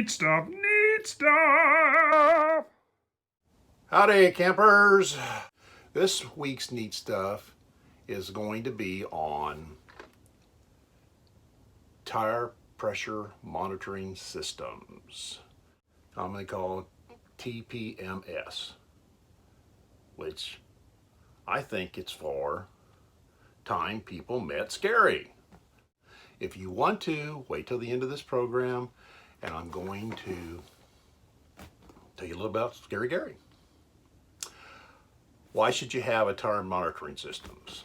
Neat stuff, neat stuff. Howdy, campers. This week's neat stuff is going to be on tire pressure monitoring systems, commonly called TPMS, which I think it's for time people met scary. If you want to, wait till the end of this program, and I'm going to tell you a little about Scary Gary. Why should you have a tire monitoring systems?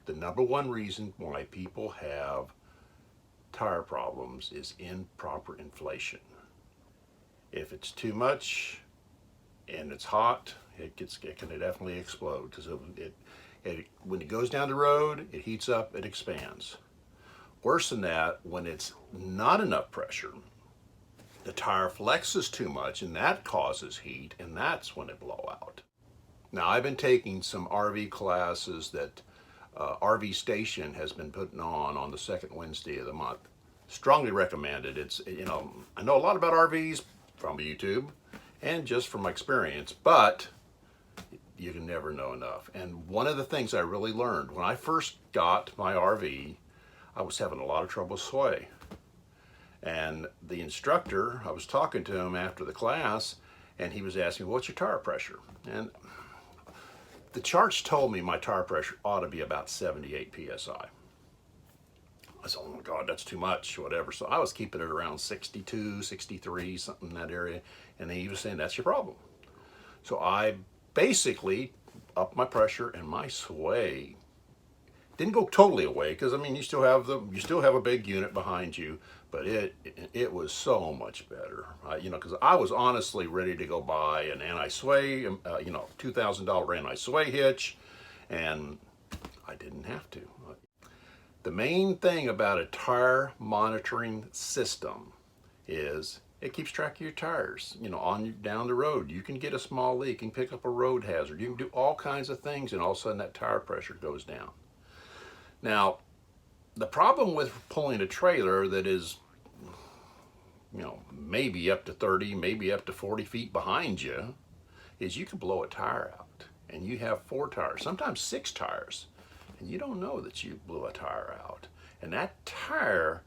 The number one reason why people have tire problems is improper inflation. If it's too much and it's hot, it can definitely explode, because when it goes down the road, it heats up, it expands. Worse than that, when it's not enough pressure, the tire flexes too much, and that causes heat, and that's when it blows out. Now, I've been taking some RV classes that RV Station has been putting on the second Wednesday of the month. Strongly recommended. It's, I know a lot about RVs from YouTube and just from my experience, but you can never know enough. And one of the things I really learned when I first got my RV, I was having a lot of trouble with sway. And the instructor, I was talking to him after the class, and he was asking, what's your tire pressure? And the charts told me my tire pressure ought to be about 78 PSI. I said, oh my God, that's too much, whatever. So I was keeping it around 62, 63, something in that area. And he was saying, that's your problem. So I basically upped my pressure, and my sway didn't go totally away, because you still have a big unit behind you, but it was so much better. Because I was honestly ready to go buy an anti-sway, $2,000 anti-sway hitch, and I didn't have to. The main thing about a tire monitoring system is it keeps track of your tires. Down the road, you can get a small leak and pick up a road hazard. You can do all kinds of things, and all of a sudden that tire pressure goes down. Now, the problem with pulling a trailer that is, maybe up to 30, maybe up to 40 feet behind you, is you can blow a tire out, and you have 4 tires, sometimes 6 tires, and you don't know that you blew a tire out. And that tire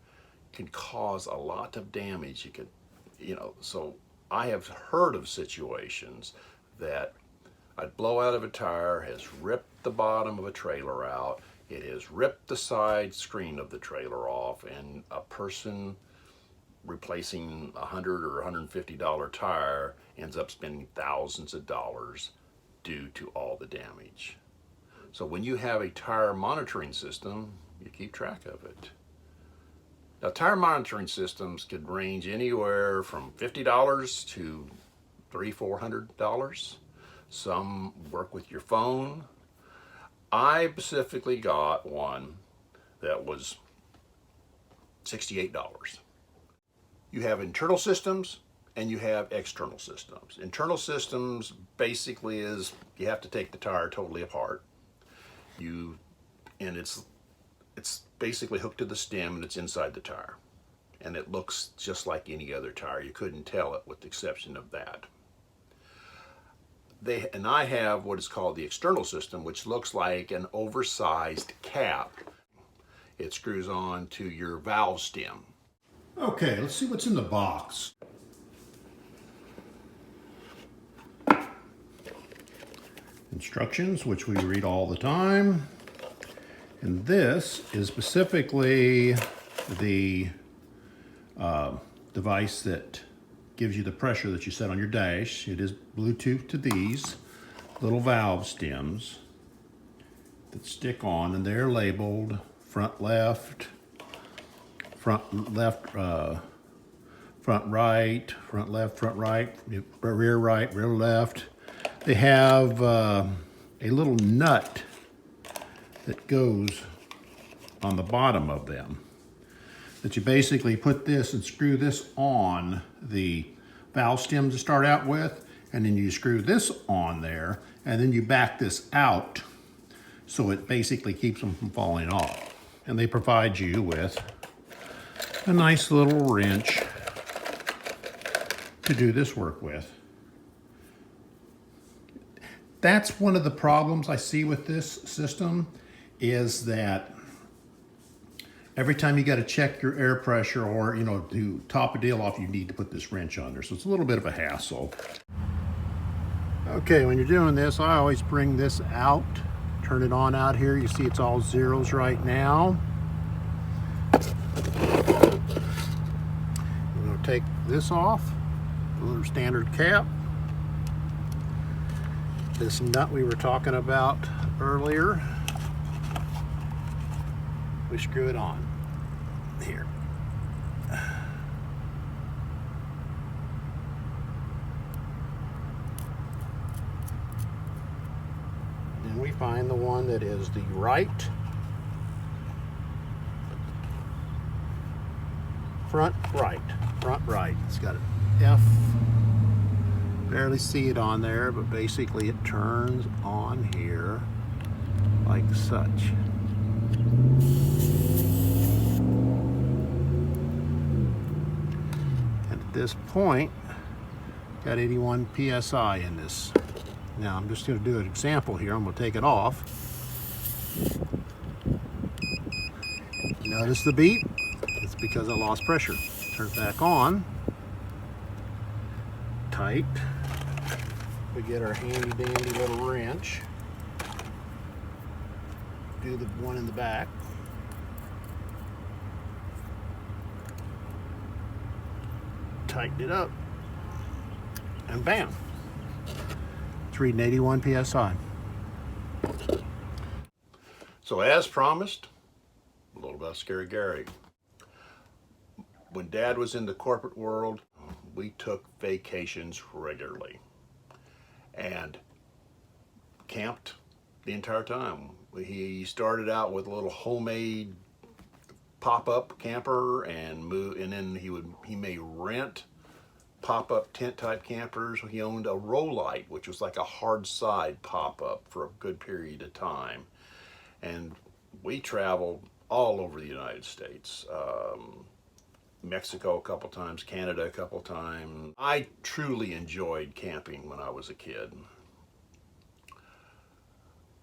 can cause a lot of damage. So I have heard of situations that a blowout of a tire has ripped the bottom of a trailer out. It has ripped the side screen of the trailer off, and a person replacing $100 or $150 tire ends up spending thousands of dollars due to all the damage. So when you have a tire monitoring system, you keep track of it. Now, tire monitoring systems could range anywhere from $50 to $300, $400. Some work with your phone. I specifically got one that was $68. You have internal systems and you have external systems. Internal systems basically is you have to take the tire totally apart. It's basically hooked to the stem, and it's inside the tire. And it looks just like any other tire. You couldn't tell it with the exception of that. And I have what is called the external system, which looks like an oversized cap. It screws on to your valve stem. Okay, let's see what's in the box. Instructions, which we read all the time. And this is specifically the device that gives you the pressure that you set on your dash. It is Bluetooth to these little valve stems that stick on, and they're labeled front left, front right, front left, front right, rear right, rear left. They have a little nut that goes on the bottom of them, that you basically put this and screw this on the valve stem to start out with, and then you screw this on there, and then you back this out so it basically keeps them from falling off. And they provide you with a nice little wrench to do this work with. That's one of the problems I see with this system, is that every time you got to check your air pressure or, to top a deal off, you need to put this wrench on there. So it's a little bit of a hassle. Okay, when you're doing this, I always bring this out, turn it on out here. You see it's all zeros right now. I'm going to take this off, the little standard cap. This nut we were talking about earlier, we screw it on here. And we find the one that is the right front right. It's got an F. Barely see it on there, but basically it turns on here like such. And at this point, got 81 psi in this. Now I'm just going to do an example here. I'm going to take it off. Notice the beep? It's because I lost pressure. Turn it back on. Tight. We get our handy dandy little wrench. Do the one in the back. Tighten it up. And bam. It's reading 81 psi. So as promised, a little about Scary Gary. When Dad was in the corporate world, we took vacations regularly and camped the entire time. He started out with a little homemade pop-up camper and then he may rent pop-up tent type campers. He owned a Rollite, which was like a hard side pop-up for a good period of time. And we traveled all over the United States. Mexico a couple times, Canada a couple times. I truly enjoyed camping when I was a kid.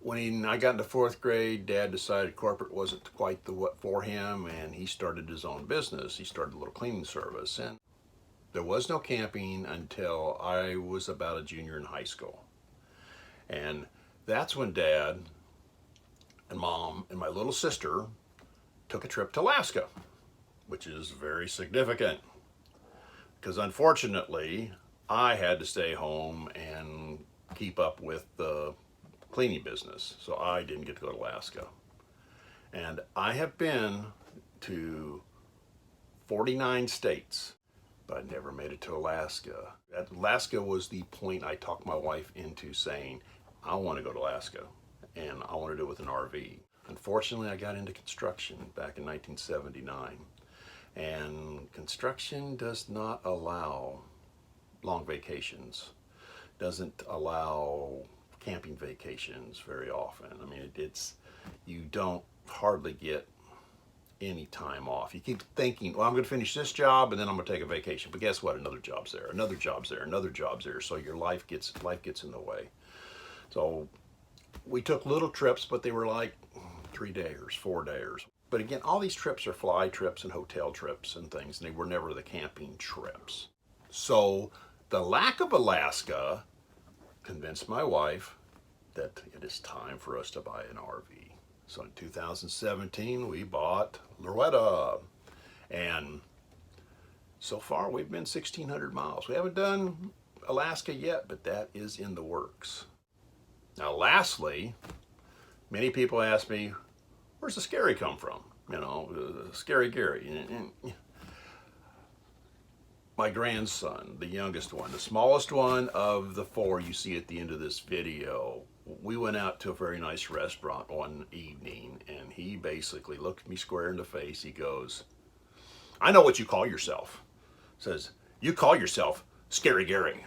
When I got into 4th grade, Dad decided corporate wasn't quite the what for him, and he started his own business. He started a little cleaning service, and there was no camping until I was about a junior in high school. And that's when Dad and Mom and my little sister took a trip to Alaska, which is very significant because unfortunately I had to stay home and keep up with the cleaning business, so I didn't get to go to Alaska. And I have been to 49 states, but I never made it to Alaska. Alaska was the point I talked my wife into saying, I want to go to Alaska and I want to do it with an RV. Unfortunately, I got into construction back in 1979. And construction does not allow long vacations, doesn't allow camping vacations very often. I mean, you don't hardly get any time off. You keep thinking, well, I'm going to finish this job and then I'm going to take a vacation. But guess what? Another job's there, another job's there, another job's there. So your life gets in the way. So we took little trips, but they were like 3 days, 4 days. But again, all these trips are fly trips and hotel trips and things, and they were never the camping trips. So the lack of Alaska convinced my wife that it is time for us to buy an RV. So in 2017, we bought Loretta. And so far, we've been 1,600 miles. We haven't done Alaska yet, but that is in the works. Now, lastly, many people ask me, where's the scary come from? Scary Gary. My grandson, the youngest one, the smallest one of the 4 you see at the end of this video, we went out to a very nice restaurant one evening, and he basically looked me square in the face. He goes, I know what you call yourself. Says, you call yourself Scary Gary.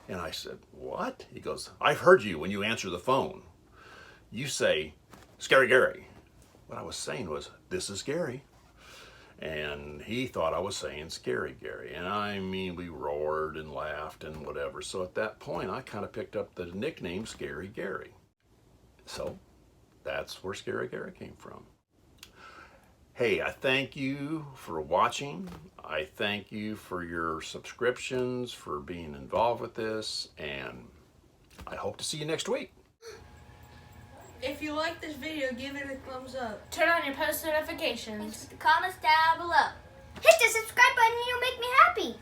And I said, what? He goes, I've heard you when you answer the phone. You say, Scary Gary. What I was saying was, this is Gary. And he thought I was saying Scary Gary. And I mean, we roared and laughed and whatever. So at that point, I kind of picked up the nickname Scary Gary. So that's where Scary Gary came from. Hey, I thank you for watching. I thank you for your subscriptions, for being involved with this, and I hope to see you next week. If you like this video, give it a thumbs up. Turn on your post notifications. Put the comments down below. Hit the subscribe button and you'll make me happy.